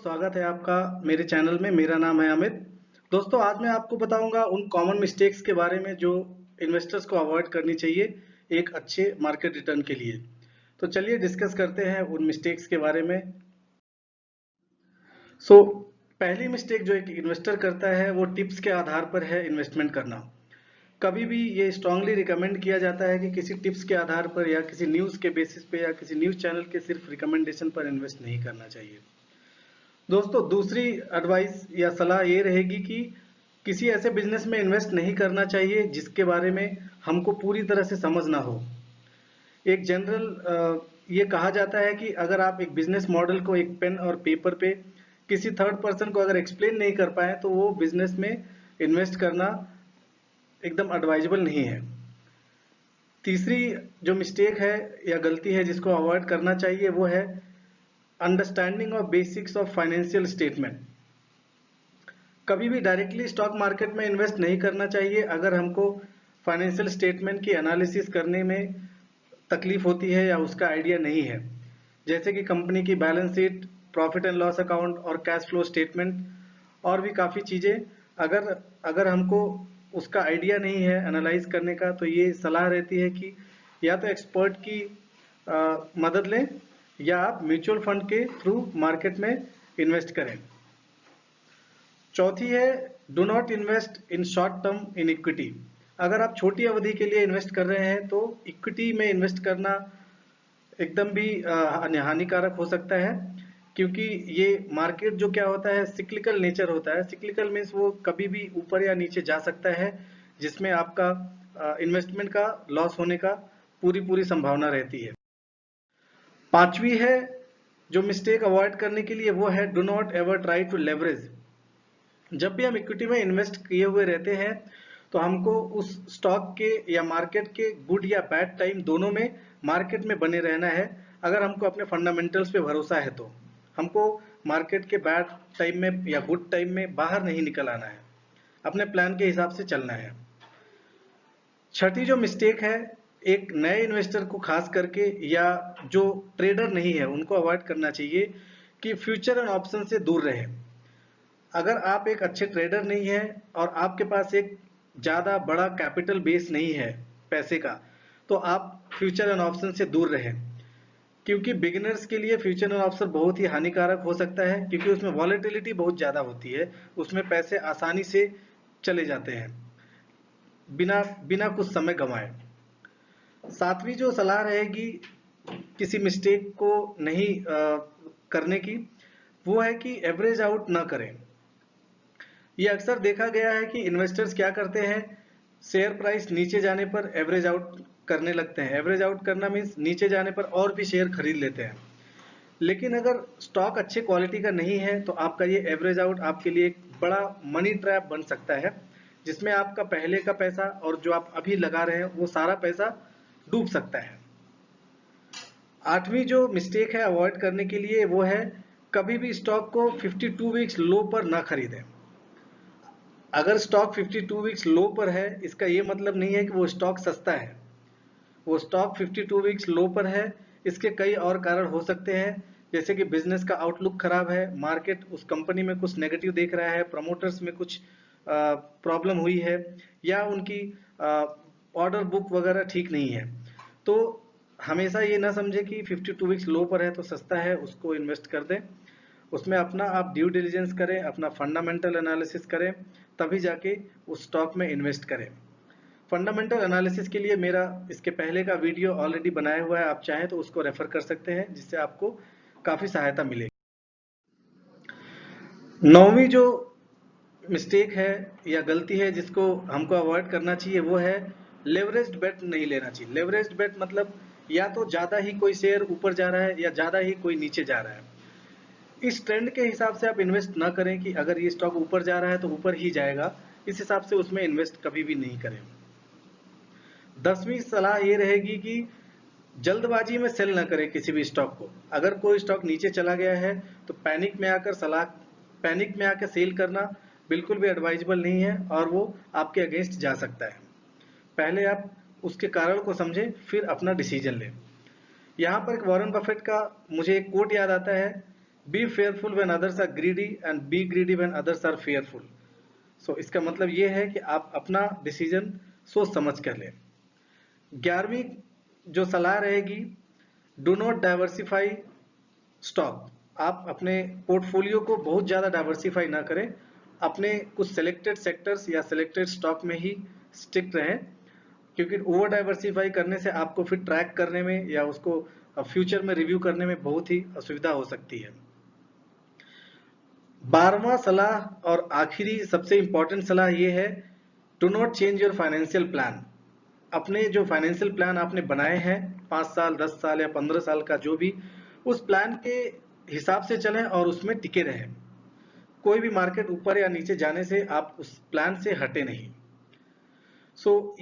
स्वागत है आपका मेरे चैनल में। मेरा नाम है अमित। दोस्तों, आज मैं आपको बताऊंगा उन कॉमन मिस्टेक्स के बारे में जो इन्वेस्टर्स को अवॉइड करनी चाहिए एक अच्छे मार्केट रिटर्न के लिए। तो चलिए डिस्कस करते हैं उन मिस्टेक्स के बारे में। पहली मिस्टेक जो एक इन्वेस्टर करता है वो टिप्स के आधार पर है इन्वेस्टमेंट करना। कभी भी ये स्ट्रांगली रिकमेंड किया जाता है कि किसी टिप्स के आधार पर या किसी न्यूज़ के बेसिस पे या किसी न्यूज़ चैनल के सिर्फ रिकमेंडेशन पर इन्वेस्ट नहीं करना चाहिए। दोस्तों, दूसरी एडवाइस या सलाह ये रहेगी कि किसी ऐसे बिजनेस में इन्वेस्ट नहीं करना चाहिए जिसके बारे में हमको पूरी तरह से समझ ना हो। एक जनरल ये कहा जाता है कि अगर आप एक बिजनेस मॉडल को एक पेन और पेपर पे किसी थर्ड पर्सन को अगर एक्सप्लेन नहीं कर पाए तो वो बिजनेस में इन्वेस्ट करना एकदम एडवाइजेबल नहीं है। तीसरी जो मिस्टेक है या गलती है जिसको अवॉइड करना चाहिए वो है understanding of basics of financial statement. कभी भी डायरेक्टली स्टॉक मार्केट में इन्वेस्ट नहीं करना चाहिए अगर हमको फाइनेंशियल स्टेटमेंट की एनालिसिस करने में तकलीफ होती है या उसका आइडिया नहीं है, जैसे कि कंपनी की balance sheet, profit and loss account और कैश फ्लो स्टेटमेंट और भी काफ़ी चीज़ें। अगर अगर हमको उसका आइडिया नहीं है एनालाइज करने का, तो ये सलाह रहती है कि या तो एक्सपर्ट की मदद लें या आप म्यूचुअल फंड के थ्रू मार्केट में इन्वेस्ट करें। चौथी है, do not invest in short term in equity. अगर आप छोटी अवधि के लिए इन्वेस्ट कर रहे हैं तो इक्विटी में इन्वेस्ट करना एकदम भी हानिकारक हो सकता है, क्योंकि ये मार्केट जो क्या होता है, सिक्लिकल नेचर होता है। सिक्लिकल मीन्स वो कभी भी ऊपर या नीचे जा सकता है, जिसमें आपका इन्वेस्टमेंट का लॉस होने का पूरी संभावना रहती है। पांचवी है जो मिस्टेक अवॉइड करने के लिए, वो है do not ever try to leverage. जब भी हम इक्विटी में इन्वेस्ट किए हुए रहते हैं तो हमको उस स्टॉक के या मार्केट के गुड या बैड टाइम दोनों में मार्केट में बने रहना है। अगर हमको अपने फंडामेंटल्स पे भरोसा है तो हमको मार्केट के बैड टाइम में या गुड टाइम में बाहर नहीं निकल आना है, अपने प्लान के हिसाब से चलना है। छठी जो मिस्टेक है, एक नए इन्वेस्टर को खास करके या जो ट्रेडर नहीं है उनको अवॉइड करना चाहिए कि फ्यूचर एंड ऑप्शन से दूर रहे। अगर आप एक अच्छे ट्रेडर नहीं है और आपके पास एक ज़्यादा बड़ा कैपिटल बेस नहीं है पैसे का, तो आप फ्यूचर एंड ऑप्शन से दूर रहें, क्योंकि बिगिनर्स के लिए फ्यूचर एंड ऑप्शन बहुत ही हानिकारक हो सकता है, क्योंकि उसमें वॉलेटिलिटी बहुत ज़्यादा होती है, उसमें पैसे आसानी से चले जाते हैं बिना बिना कुछ समय गंवाए। सातवीं जो सलाह रहेगी किसी मिस्टेक को नहीं करने की, वो है कि एवरेज आउट ना करें। ये अक्सर देखा गया है कि इन्वेस्टर्स क्या करते हैं, शेयर प्राइस नीचे जाने पर एवरेज आउट करने लगते हैं। एवरेज आउट करना मीन्स नीचे जाने पर और भी शेयर खरीद लेते हैं। लेकिन अगर स्टॉक अच्छे क्वालिटी का नहीं है तो आपका ये एवरेज आउट आपके लिए एक बड़ा मनी ट्रैप बन सकता है, जिसमें आपका पहले का पैसा और जो आप अभी लगा रहे हैं वो सारा पैसा डूब सकता है। आठवीं जो मिस्टेक है अवॉइड करने के लिए, वो है कभी भी स्टॉक को 52 वीक्स लो पर ना खरीदें। अगर स्टॉक 52 वीक्स लो पर है, इसका ये मतलब नहीं है कि वो स्टॉक सस्ता है। वो स्टॉक 52 वीक्स लो पर है, इसके कई और कारण हो सकते हैं, जैसे कि बिजनेस का आउटलुक खराब है, मार्केट उस कंपनी में कुछ नेगेटिव देख रहा है, प्रमोटर्स में कुछ प्रॉब्लम हुई है, या उनकी ऑर्डर बुक वगैरह ठीक नहीं है। तो हमेशा ये ना समझे कि 52 वीक्स लो पर है तो सस्ता है, उसको इन्वेस्ट कर दें। उसमें अपना आप ड्यू डिलिजेंस करें, अपना फंडामेंटल एनालिसिस करें, तभी जाके उस स्टॉक में इन्वेस्ट करें। फंडामेंटल एनालिसिस के लिए मेरा इसके पहले का वीडियो ऑलरेडी बनाया हुआ है, आप चाहें तो उसको रेफर कर सकते हैं, जिससे आपको काफ़ी सहायता मिलेगी। नौवीं जो मिस्टेक है या गलती है जिसको हमको अवॉइड करना चाहिए, वो है लेवरेज्ड बेट नहीं लेना चाहिए। लेवरेज्ड बेट मतलब या तो ज़्यादा ही कोई शेयर ऊपर जा रहा है या ज़्यादा ही कोई नीचे जा रहा है। इस ट्रेंड के हिसाब से आप इन्वेस्ट ना करें कि अगर ये स्टॉक ऊपर जा रहा है तो ऊपर ही जाएगा, इस हिसाब से उसमें इन्वेस्ट कभी भी नहीं करें। 10वीं सलाह ये रहेगी कि जल्दबाजी में सेल ना करें किसी भी स्टॉक को। अगर कोई स्टॉक नीचे चला गया है तो पैनिक में आकर सेल करना बिल्कुल भी एडवाइजेबल नहीं है और वो आपके अगेंस्ट जा सकता है। पहले आप उसके कारण को समझें, फिर अपना डिसीजन लें। यहाँ पर एक वॉरेन बफेट का मुझे एक कोट याद आता है be fearful when others are greedy and be greedy when others are fearful. So इसका मतलब ये है कि आप अपना डिसीजन सोच समझ कर लें। 11वीं जो सलाह रहेगी, डू नॉट डाइवर्सिफाई स्टॉक। आप अपने पोर्टफोलियो को बहुत ज़्यादा डाइवर्सिफाई ना करें, अपने कुछ सिलेक्टेड सेक्टर्स या सिलेक्टेड स्टॉक में ही स्टिक रहें, क्योंकि ओवर डाइवर्सिफाई करने से आपको फिर ट्रैक करने में या उसको फ्यूचर में रिव्यू करने में बहुत ही असुविधा हो सकती है। 12वां सलाह और आखिरी सबसे इंपॉर्टेंट सलाह ये है, do not change your financial plan. अपने जो फाइनेंशियल प्लान आपने बनाए हैं 5 साल 10 साल या 15 साल का, जो भी, उस प्लान के हिसाब से चलें और उसमें टिके रहें। कोई भी मार्केट ऊपर या नीचे जाने से आप उस प्लान से हटे नहीं।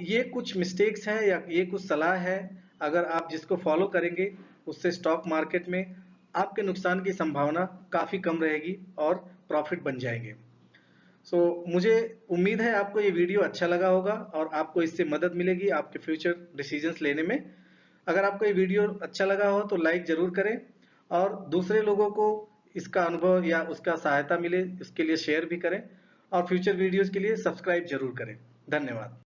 ये कुछ मिस्टेक्स हैं या ये कुछ सलाह है, अगर आप जिसको फॉलो करेंगे उससे स्टॉक मार्केट में आपके नुकसान की संभावना काफ़ी कम रहेगी और प्रॉफिट बन जाएंगे। मुझे उम्मीद है आपको ये वीडियो अच्छा लगा होगा और आपको इससे मदद मिलेगी आपके फ्यूचर डिसीजंस लेने में। अगर आपको ये वीडियो अच्छा लगा हो तो लाइक ज़रूर करें और दूसरे लोगों को इसका अनुभव या उसका सहायता मिले इसके लिए शेयर भी करें और फ्यूचर वीडियोस के लिए सब्सक्राइब जरूर करें। धन्यवाद।